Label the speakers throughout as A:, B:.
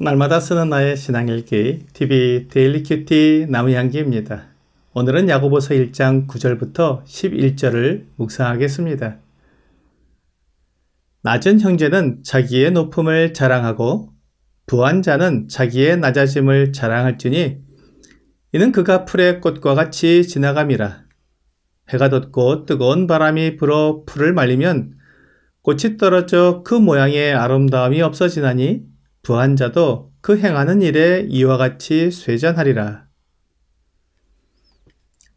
A: 날마다 쓰는 나의 신앙일기 TV 데일리 큐티 나무향기입니다. 오늘은 야고보서 1장 9절부터 11절을 묵상하겠습니다. 낮은 형제는 자기의 높음을 자랑하고 부한 자는 자기의 낮아짐을 자랑할지니 이는 그가 풀의 꽃과 같이 지나감이라. 해가 돋고 뜨거운 바람이 불어 풀을 말리면 꽃이 떨어져 그 모양의 아름다움이 없어지나니 부한 자도 그 행하는 일에 이와 같이 쇠잔하리라.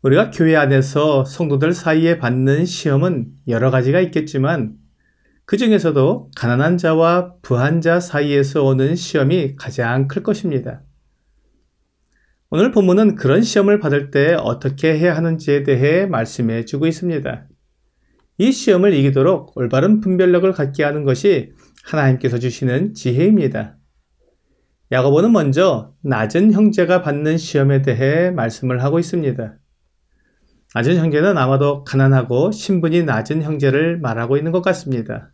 A: 우리가 교회 안에서 성도들 사이에 받는 시험은 여러 가지가 있겠지만 그 중에서도 가난한 자와 부한 자 사이에서 오는 시험이 가장 클 것입니다. 오늘 본문은 그런 시험을 받을 때 어떻게 해야 하는지에 대해 말씀해 주고 있습니다. 이 시험을 이기도록 올바른 분별력을 갖게 하는 것이 하나님께서 주시는 지혜입니다. 야고보는 먼저 낮은 형제가 받는 시험에 대해 말씀을 하고 있습니다. 낮은 형제는 아마도 가난하고 신분이 낮은 형제를 말하고 있는 것 같습니다.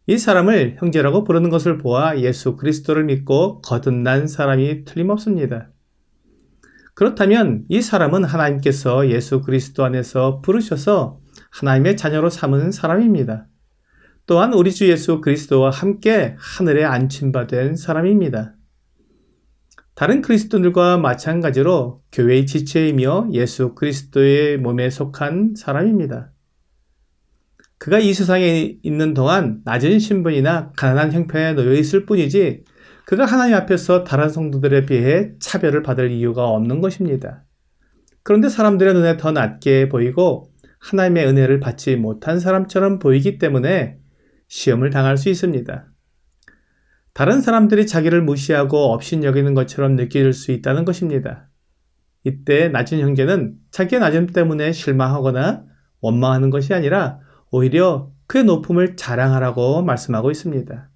A: 이 사람을 형제라고 부르는 것을 보아 예수 그리스도를 믿고 거듭난 사람이 틀림없습니다. 그렇다면 이 사람은 하나님께서 예수 그리스도 안에서 부르셔서 하나님의 자녀로 삼은 사람입니다. 또한 우리 주 예수 그리스도와 함께 하늘에 안침받은 사람입니다. 다른 그리스도인들과 마찬가지로 교회의 지체이며 예수 그리스도의 몸에 속한 사람입니다. 그가 이 세상에 있는 동안 낮은 신분이나 가난한 형편에 놓여 있을 뿐이지 그가 하나님 앞에서 다른 성도들에 비해 차별을 받을 이유가 없는 것입니다. 그런데 사람들의 눈에 더 낮게 보이고 하나님의 은혜를 받지 못한 사람처럼 보이기 때문에 시험을 당할 수 있습니다. 다른 사람들이 자기를 무시하고 업신여기는 것처럼 느낄 수 있다는 것입니다. 이때 낮은 형제는 자기의 낮음 때문에 실망하거나 원망하는 것이 아니라 오히려 그의 높음을 자랑하라고 말씀하고 있습니다.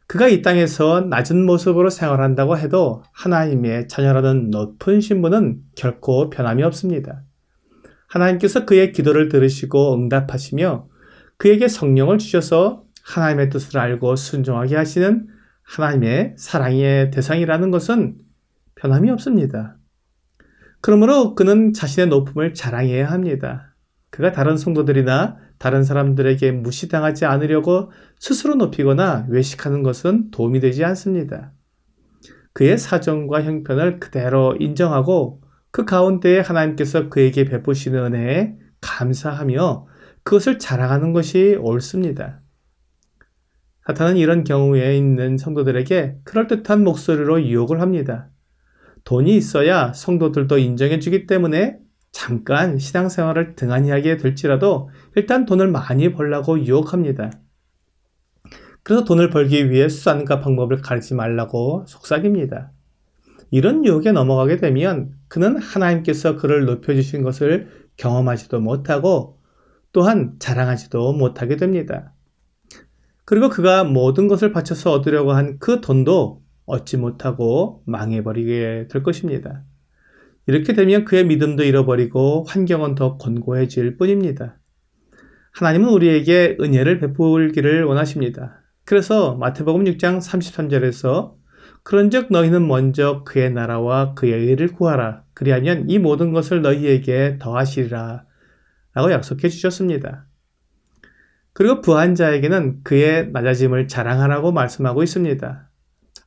A: 그가 이 땅에서 낮은 모습으로 생활한다고 해도 하나님의 자녀라는 높은 신분은 결코 변함이 없습니다. 하나님께서 그의 기도를 들으시고 응답하시며 그에게 성령을 주셔서 하나님의 뜻을 알고 순종하게 하시는 하나님의 사랑의 대상이라는 것은 변함이 없습니다. 그러므로 그는 자신의 높음을 자랑해야 합니다. 그가 다른 성도들이나 다른 사람들에게 무시당하지 않으려고 스스로 높이거나 외식하는 것은 도움이 되지 않습니다. 그의 사정과 형편을 그대로 인정하고 그 가운데에 하나님께서 그에게 베푸시는 은혜에 감사하며 그것을 자랑하는 것이 옳습니다. 사탄은 이런 경우에 있는 성도들에게 그럴듯한 목소리로 유혹을 합니다. 돈이 있어야 성도들도 인정해주기 때문에 잠깐 신앙생활을 등한히 하게 될지라도 일단 돈을 많이 벌라고 유혹합니다. 그래서 돈을 벌기 위해 수단과 방법을 가리지 말라고 속삭입니다. 이런 유혹에 넘어가게 되면 그는 하나님께서 그를 높여주신 것을 경험하지도 못하고 또한 자랑하지도 못하게 됩니다. 그리고 그가 모든 것을 바쳐서 얻으려고 한 그 돈도 얻지 못하고 망해버리게 될 것입니다. 이렇게 되면 그의 믿음도 잃어버리고 환경은 더 곤고해질 뿐입니다. 하나님은 우리에게 은혜를 베풀기를 원하십니다. 그래서 마태복음 6장 33절에서 그런즉 너희는 먼저 그의 나라와 그의 의를 구하라. 그리하면 이 모든 것을 너희에게 더하시리라 라고 약속해 주셨습니다. 그리고 부한 자에게는 그의 낮아짐을 자랑하라고 말씀하고 있습니다.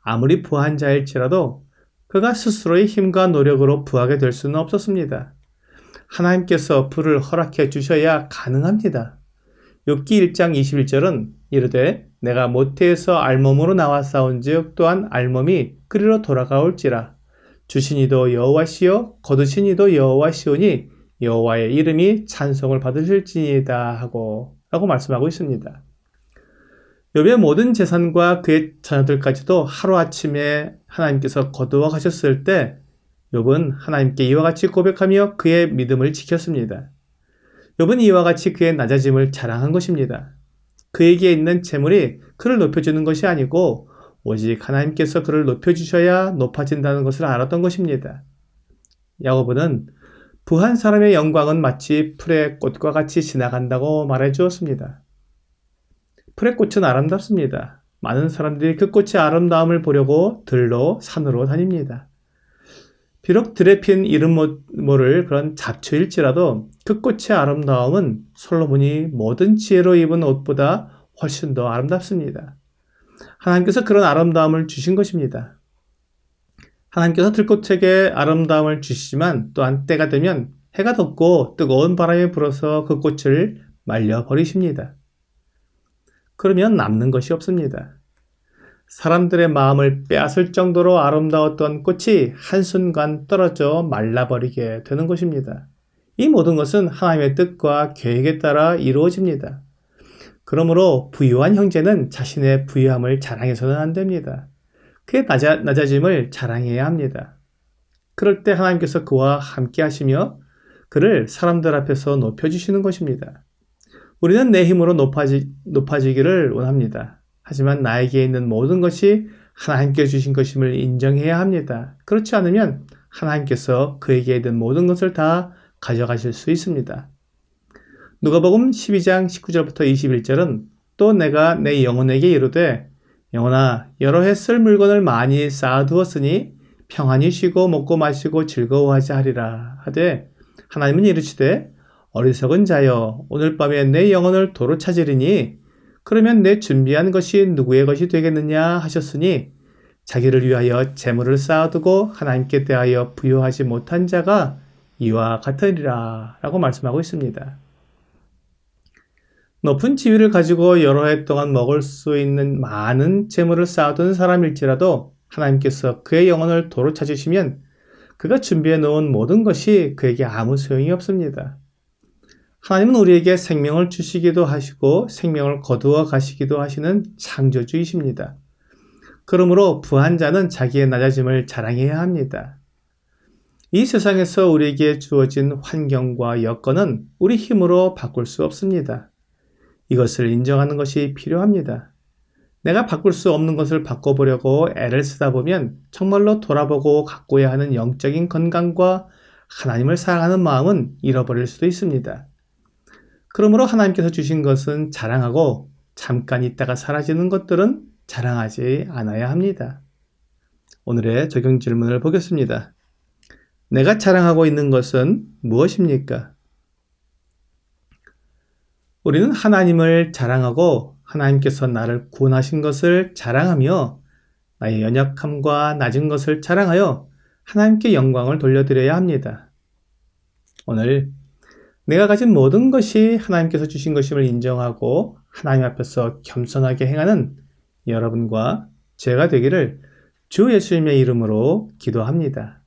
A: 아무리 부한 자일지라도 그가 스스로의 힘과 노력으로 부하게 될 수는 없었습니다. 하나님께서 부를 허락해 주셔야 가능합니다. 욥기 1장 21절은 이르되 내가 모태에서 알몸으로 나와 싸운즉 또한 알몸이 그리로 돌아가올지라 주신 이도 여호와시요 거두신 이도 여호와시오니 여호와의 이름이 찬송을 받으실지니이다 하고 라고 말씀하고 있습니다. 욥의 모든 재산과 그의 자녀들까지도 하루아침에 하나님께서 거두어 가셨을 때 욥은 하나님께 이와 같이 고백하며 그의 믿음을 지켰습니다. 욥은 이와 같이 그의 낮아짐을 자랑한 것입니다. 그에게 있는 재물이 그를 높여주는 것이 아니고 오직 하나님께서 그를 높여주셔야 높아진다는 것을 알았던 것입니다. 야고보는 부한 사람의 영광은 마치 풀의 꽃과 같이 지나간다고 말해 주었습니다. 풀의 꽃은 아름답습니다. 많은 사람들이 그 꽃의 아름다움을 보려고 들로 산으로 다닙니다. 비록 들에 핀 이름 모를 그런 잡초일지라도 그 꽃의 아름다움은 솔로몬이 모든 지혜로 입은 옷보다 훨씬 더 아름답습니다. 하나님께서 그런 아름다움을 주신 것입니다. 하나님께서 들꽃에게 아름다움을 주시지만 또한 때가 되면 해가 덥고 뜨거운 바람이 불어서 그 꽃을 말려버리십니다. 그러면 남는 것이 없습니다. 사람들의 마음을 빼앗을 정도로 아름다웠던 꽃이 한순간 떨어져 말라버리게 되는 것입니다. 이 모든 것은 하나님의 뜻과 계획에 따라 이루어집니다. 그러므로 부유한 형제는 자신의 부유함을 자랑해서는 안 됩니다. 그의 낮아짐을 자랑해야 합니다. 그럴 때 하나님께서 그와 함께 하시며 그를 사람들 앞에서 높여주시는 것입니다. 우리는 내 힘으로 높아지기를 원합니다. 하지만 나에게 있는 모든 것이 하나님께 주신 것임을 인정해야 합니다. 그렇지 않으면 하나님께서 그에게 있는 모든 것을 다 가져가실 수 있습니다. 누가복음 12장 19절부터 21절은 또 내가 내 영혼에게 이르되 영혼아 여러 해 쓸 물건을 많이 쌓아두었으니 평안히 쉬고 먹고 마시고 즐거워하자 하리라 하되 하나님은 이르시되 어리석은 자여 오늘 밤에 내 영혼을 도로 찾으리니 그러면 내 준비한 것이 누구의 것이 되겠느냐 하셨으니 자기를 위하여 재물을 쌓아두고 하나님께 대하여 부여하지 못한 자가 이와 같으리라 라고 말씀하고 있습니다. 높은 지위를 가지고 여러 해 동안 먹을 수 있는 많은 재물을 쌓아둔 사람일지라도 하나님께서 그의 영혼을 도로 찾으시면 그가 준비해 놓은 모든 것이 그에게 아무 소용이 없습니다. 하나님은 우리에게 생명을 주시기도 하시고 생명을 거두어 가시기도 하시는 창조주이십니다. 그러므로 부한 자는 자기의 낮아짐을 자랑해야 합니다. 이 세상에서 우리에게 주어진 환경과 여건은 우리 힘으로 바꿀 수 없습니다. 이것을 인정하는 것이 필요합니다. 내가 바꿀 수 없는 것을 바꿔보려고 애를 쓰다 보면 정말로 돌아보고 가꿔야 하는 영적인 건강과 하나님을 사랑하는 마음은 잃어버릴 수도 있습니다. 그러므로 하나님께서 주신 것은 자랑하고 잠깐 있다가 사라지는 것들은 자랑하지 않아야 합니다. 오늘의 적용 질문을 보겠습니다. 내가 자랑하고 있는 것은 무엇입니까? 우리는 하나님을 자랑하고 하나님께서 나를 구원하신 것을 자랑하며 나의 연약함과 낮은 것을 자랑하여 하나님께 영광을 돌려드려야 합니다. 오늘 내가 가진 모든 것이 하나님께서 주신 것임을 인정하고 하나님 앞에서 겸손하게 행하는 여러분과 제가 되기를 주 예수님의 이름으로 기도합니다.